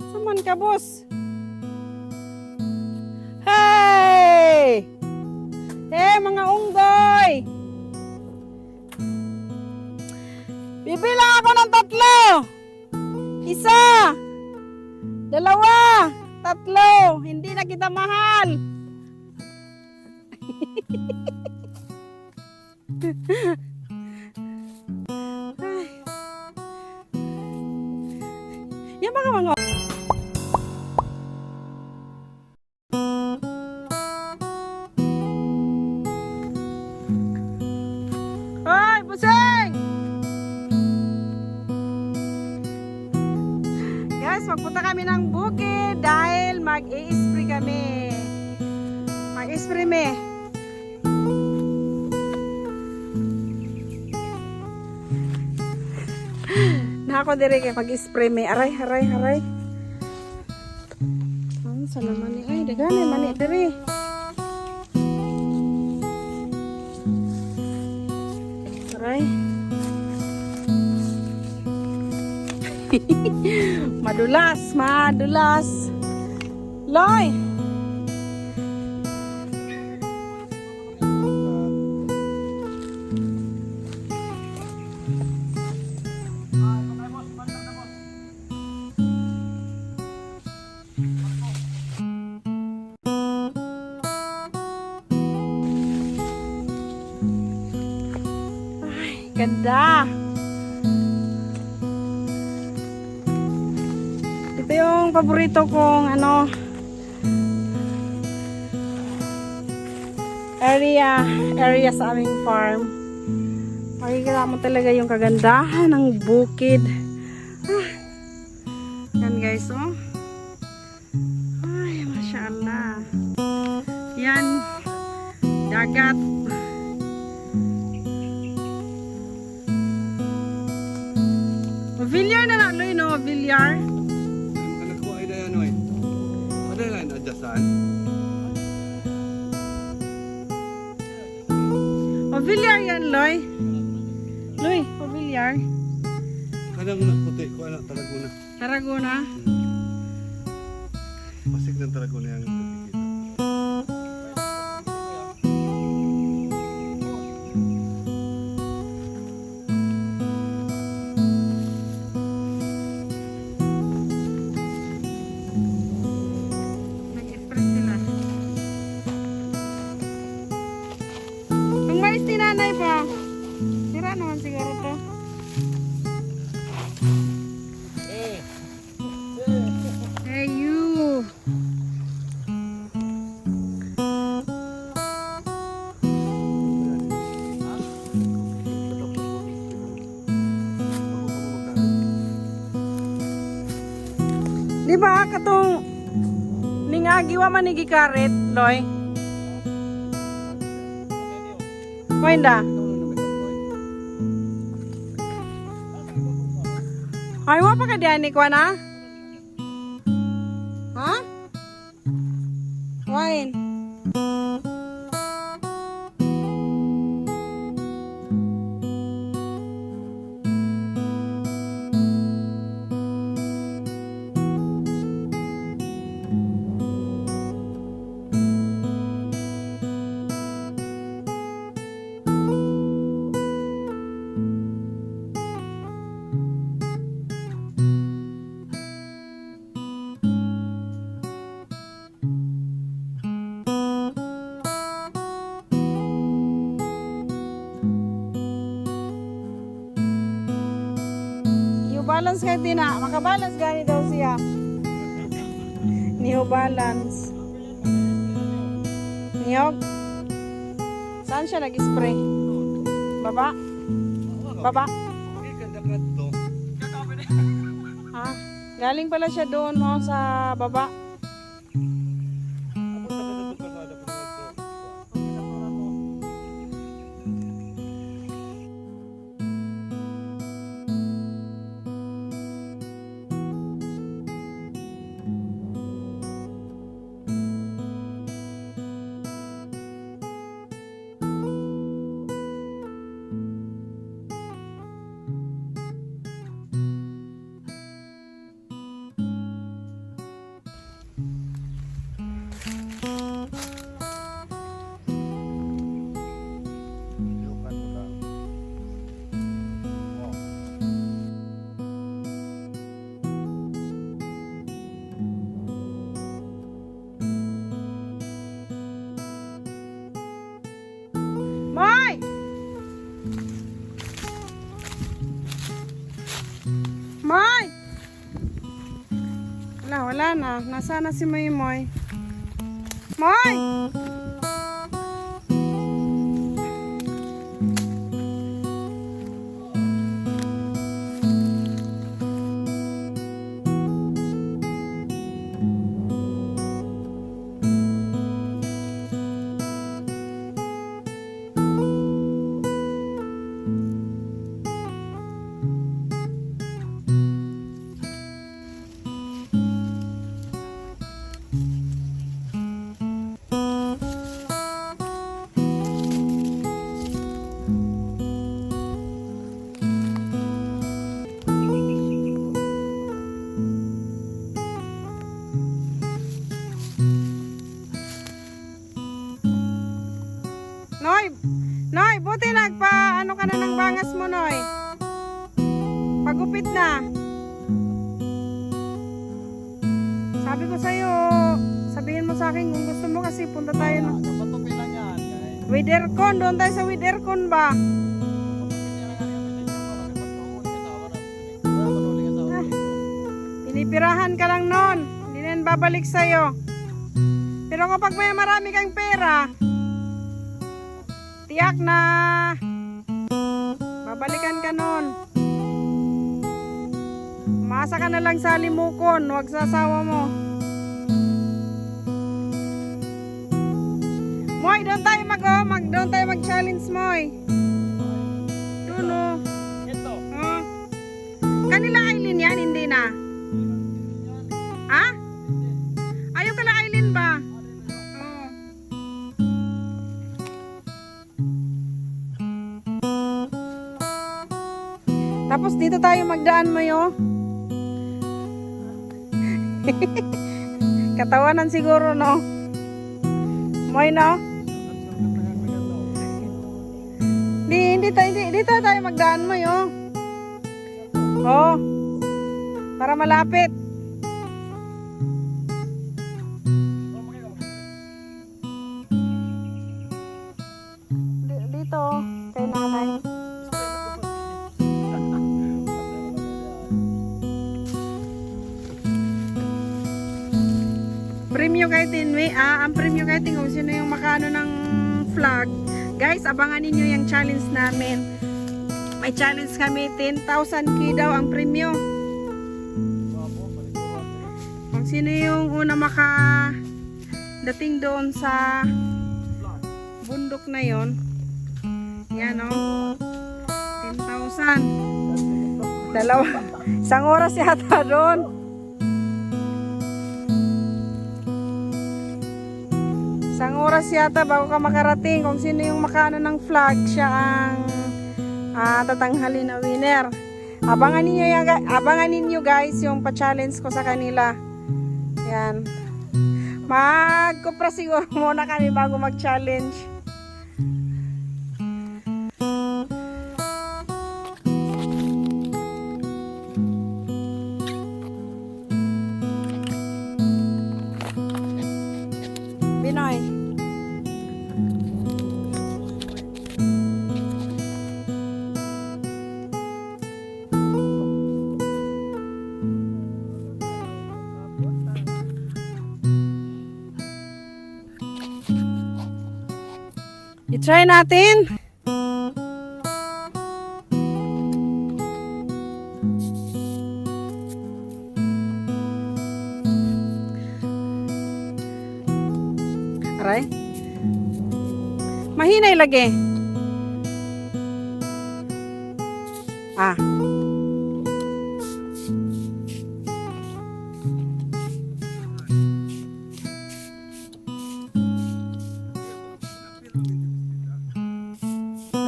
Saman ka, boss? Hey! Hey, mga unggoy! Bibilang ako ng 3. 1, 2, 3. Hindi na kita mahal. Yan mga Hoy, busing! Guys, magpunta kami ng bukid dahil mag-i-spray kami. Mag-i-spray me. Na ako dire kay mag-spray me. Aray. Ano sa naman ni? Ay, dagani mani dire. Aray. Madulas. Loy. Ay, ganda. Ito yung paborito kong area sa aming farm. Makikita mo talaga yung kagandahan ng bukid. Yan guys, oh. Ay, masyaallah. Yan, dagat. Villar na naloy, no? Villar. Anak ko ay dayan, oy. Madalan, adyasan. Villar yan, Loy. Loy, Villar. Kanang puti ko, anak, Tarragona. Tarragona. Pasig ng Tarragona yung nakikita. Nag-express sila. Kung mais tinanay pa, sira naman siguro to. Hey you. Di ba katong ningagiwa man ni gikaret, Loy? Painda. Ay, wa pa ka diyan ni Kwana? Ha? Wine. Balance kahit di na. Makabalance gani daw siya. Niyo balance. Niyog. Saan siya nag-spray? Baba? Baba? Ha? Galing pala siya doon, no, sa baba. Wala na. Nasaan na si Moy Moy? Moy! Noy! Noy! Buti nagpa ano ka na ng bangas mo, Noy. Pagupit na. Sabi ko sa'yo, sabihin mo sa akin kung gusto mo kasi punta tayo na. Napatupi lang yan. With aircon, doon tayo sa with aircon ba? Pinipirahan ka lang nun. Hindi na yan babalik sa'yo. Pero kapag may marami kang pera, tiyak na babalikan ka nun. Umasa ka na lang sa limukon, huwag sa asawa mo. Moy, doon tayo doon tayo mag-challenge, Moy. Doon, oh. Ito. Oh. Kanila Aileen yan, hindi na. Ha? Ayaw ka na Aileen ba? Oh. Tapos dito tayo magdaan mo yo. Katawanan siguro, no? Moy, no? Dito tayo magdaan mo yo. Oh. Para malapit. Dito, kay nanay. Premyo kay Tinwi, ang premyo kay Tinwi, kung sino yung makano ng flag. Guys, abangan ninyo yung challenge namin. May challenge kami, 10,000k daw ang premyo. Kung sino yung una dating doon sa bundok na yon. Yan, o. 10,000. Isang oras yata doon. Isang oras yata bago ka makarating. Kung sino yung makano ng flag, siya ang tatanghalin na winner. Abangan ninyo guys yung pa-challenge ko sa kanila. Yan. Magkupra siguro muna kami bago mag-challenge. Binoy. I-try natin. Aray. Mahina ilagay. Ah.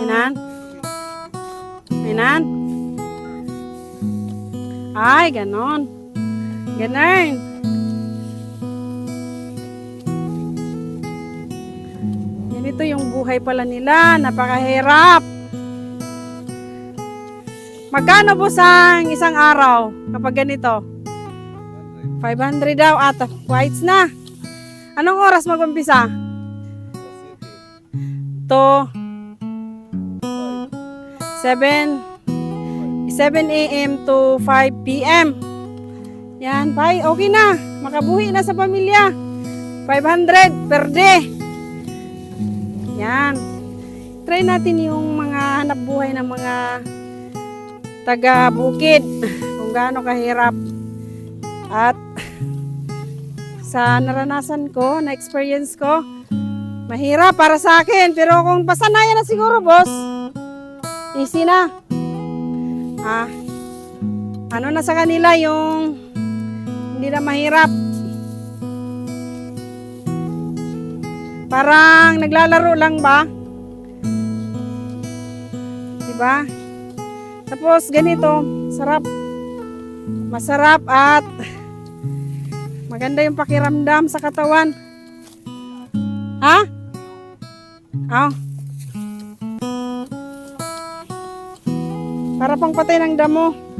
Minan? Minan? Ay, ganon. Ganon. Ganito yung buhay pala nila. Napakahirap. Magkano po sa isang araw kapag ganito? 500 daw at whites na. Anong oras mag-umpisa? To 7 a.m. to 5 p.m. Yan, bye. Okay na. Makabuhi na sa pamilya. 500 per day. Yan. Try natin yung mga hanap buhay ng mga taga-bukid. Kung gaano kahirap. At sa naranasan ko, na experience ko, mahirap para sa akin. Pero kung pasanayan na siguro, boss, easy na. Ano na sa kanila yung hindi na mahirap. Parang naglalaro lang ba? Diba? Tapos ganito, sarap. Masarap at maganda yung pakiramdam sa katawan. Ha? Oh. Para pang patay ng damo.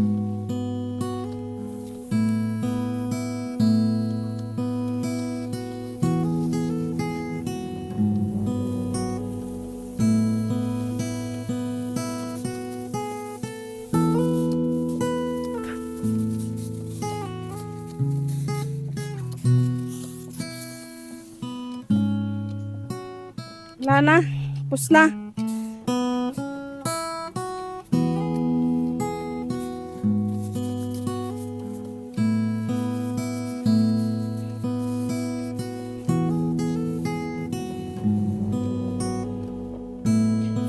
Wala na. Pus na.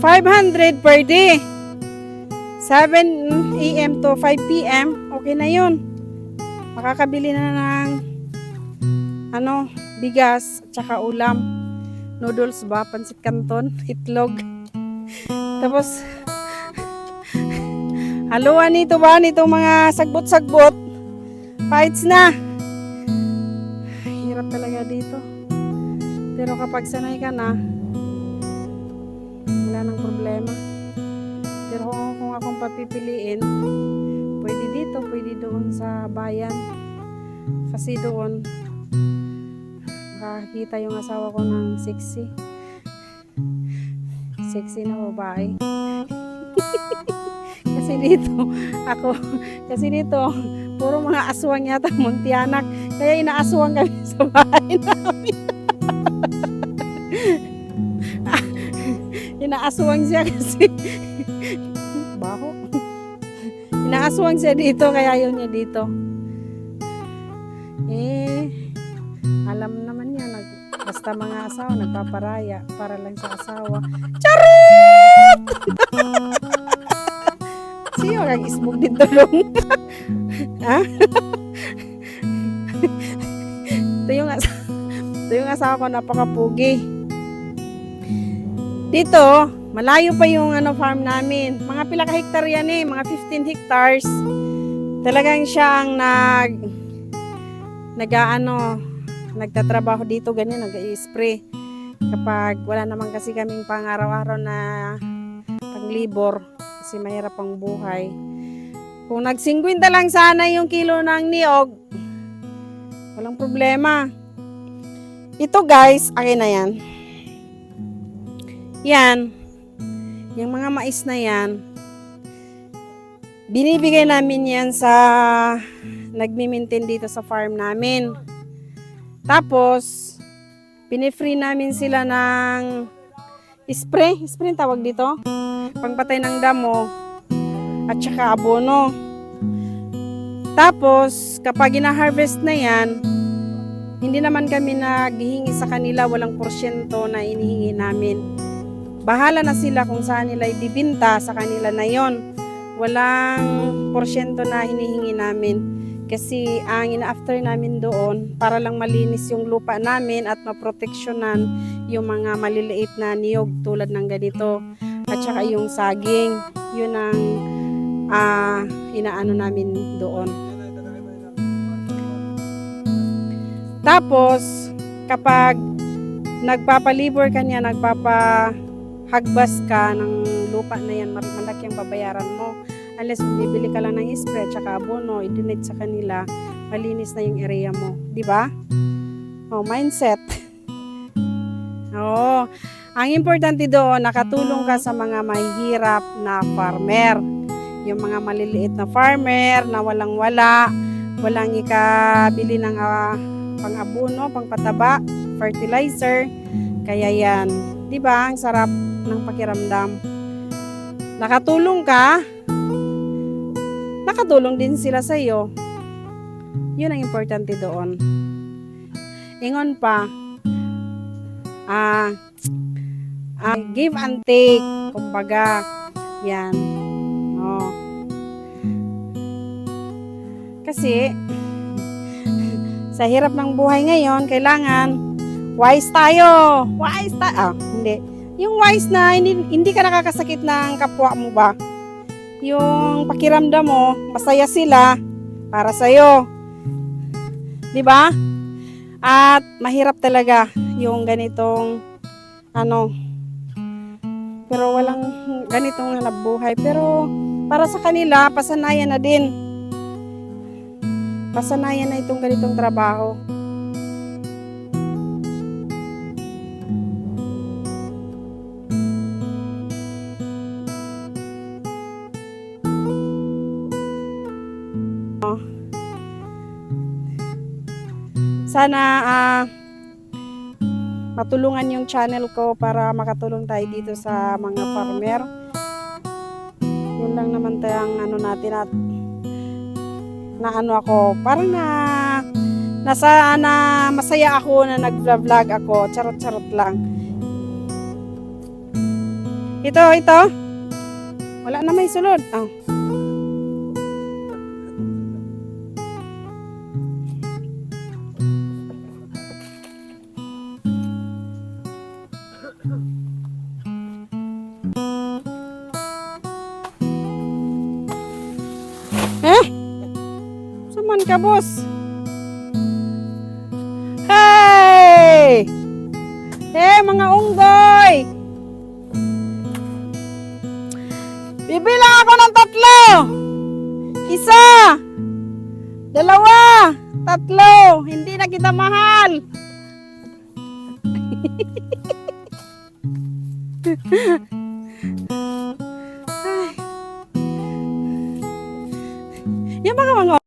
$500 per day. 7 a.m. to 5 p.m. Okay na yun. Makakabili na ng bigas at saka ulam. Noodles ba? Pansit canton? Itlog. Tapos haluan nito ba? Nitong mga sagbot-sagbot. Fights na. Hirap talaga dito. Pero kapag sanay ka na, wala nang problema. Pero kung akong papipiliin, pwede dito, pwede doon sa bayan. Kasi doon, makakita yung asawa ko ng sexy. Sexy na babae. Kasi dito, puro mga aswang yata, Muntianak. Kaya inaaswang kami sa bahay namin. Inaaswang siya kasi baho. Inaaswang siya dito kaya ayaw niya dito. Alam naman niya basta mga asawa nagpaparaya para lang sa asawa. Charot! Siyo kag-isbog dito long. Ha? Ito yung asawa ko, napakapugi. Dito, malayo pa yung farm namin. Mga pila ka hektar yan mga 15 hectares. Talagang siya ang nagtatrabaho dito, ganyan, nag-i-spray. Kapag wala naman kasi kaming pang araw-araw na panglibor, kasi mahirap ang buhay. Kung nag-50 lang sana yung kilo ng niyog, walang problema. Ito guys, akin na yan. Yan, yung mga mais na yan, binibigay namin yan sa nagmi-maintain dito sa farm namin. Tapos, pinifree namin sila ng spray ang tawag dito, pangpatay ng damo, at saka abono. Tapos, kapag ina-harvest na yan, hindi naman kami naghihingi sa kanila, walang porsyento na inihingi namin. Bahala na sila kung saan nila ibibinta, sa kanila na yon. Walang porsyento na hinihingi namin. Kasi ang ina-after namin doon, para lang malinis yung lupa namin at maproteksyonan yung mga maliliit na niyog tulad ng ganito. At saka yung saging, yun ang inaano namin doon. Tapos, kapag nagpapalibor ka niya, hagbas ka ng lupa na yan, malaki ang babayaran mo. Unless bibili ka lang ng spray at saka abono, i-donate sa kanila, malinis na yung area mo. Di ba? Mindset. Ang importante doon, nakatulong ka sa mga mahihirap na farmer. Yung mga maliliit na farmer na walang-wala, walang ikabili ng pang-abono, pang-pataba, fertilizer. Kaya yan, 'di ba? Ang sarap ng pakiramdam. Nakatulong ka, nakatulong din sila sa iyo. 'Yun ang importante doon. Ingon pa, give and take, kumbaga, yan. Oh. Kasi, sa hirap ng buhay ngayon, kailangan wise tayo. Wise tayo. Hindi. Yung wise na hindi ka nakakasakit ng kapwa mo ba? Yung pakiramdam mo, masaya sila para sa'yo. 'Di ba? At mahirap talaga yung ganitong pero walang ganitong hanap buhay. Pero para sa kanila, pasanayan na din. Pasanayan na itong ganitong trabaho. Sana matulungan yung channel ko para makatulong tayo dito sa mga farmer. Yun lang naman tayong natin at ako, parang masaya ako na nag-vlog ako, charot-charot lang. Ito. Wala na may sulod. Saman ka, boss? Hey! Hey, mga unggoy! Bibilang ako ng 3. 1, 2, 3. Hindi na kita mahal. Ay. Yung mga